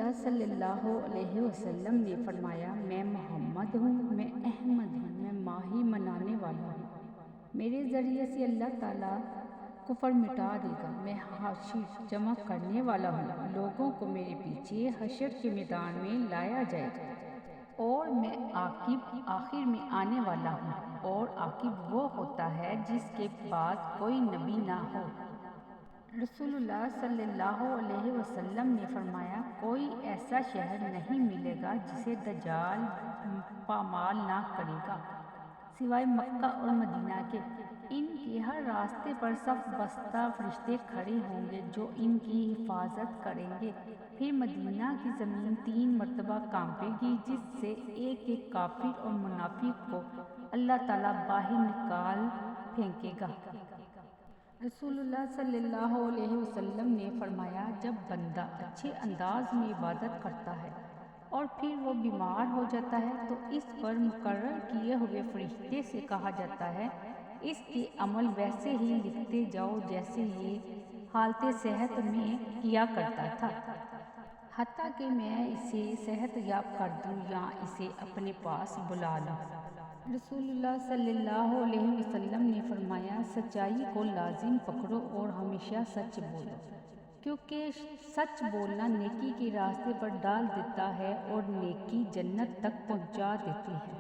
اللہ صلی اللہ علیہ وسلم نے فرمایا، میں محمد ہوں، میں احمد ہوں، میں ماہی منانے والا ہوں، میرے ذریعے سے اللہ تعالیٰ کفر مٹا دے گا، میں حاشر جمع کرنے والا ہوں، لوگوں کو میرے پیچھے حشر کے میدان میں لایا جائے گا، اور میں عاقب آخر میں آنے والا ہوں، اور عاقب وہ ہوتا ہے جس کے بعد کوئی نبی نہ ہو۔ رسول اللہ صلی اللہ علیہ وسلم نے فرمایا، کوئی ایسا شہر نہیں ملے گا جسے دجال پامال نہ کرے گا سوائے مکہ اور مدینہ کے۔ ان کے ہر راستے پر صف بستہ فرشتے کھڑے ہوں گے جو ان کی حفاظت کریں گے۔ پھر مدینہ کی زمین 3 مرتبہ کانپے گی، جس سے ایک ایک کافر اور منافق کو اللہ تعالیٰ باہر نکال پھینکے گا۔ رسول اللہ صلی اللہ علیہ وسلم نے فرمایا، جب بندہ اچھے انداز میں عبادت کرتا ہے اور پھر وہ بیمار ہو جاتا ہے تو اس پر مقرر کیے ہوئے فرشتے سے کہا جاتا ہے، اس کے عمل ویسے ہی لکھتے جاؤ جیسے یہ حالت صحت میں کیا کرتا تھا، حتیٰ کہ میں اسے صحت یاب کر دوں یا اسے اپنے پاس بلا لوں۔ رسول اللہ صلی اللہ علیہ وسلم نے فرمایا، سچائی کو لازم پکڑو اور ہمیشہ سچ بولو، کیونکہ سچ بولنا نیکی کے راستے پر ڈال دیتا ہے اور نیکی جنت تک پہنچا دیتی ہے۔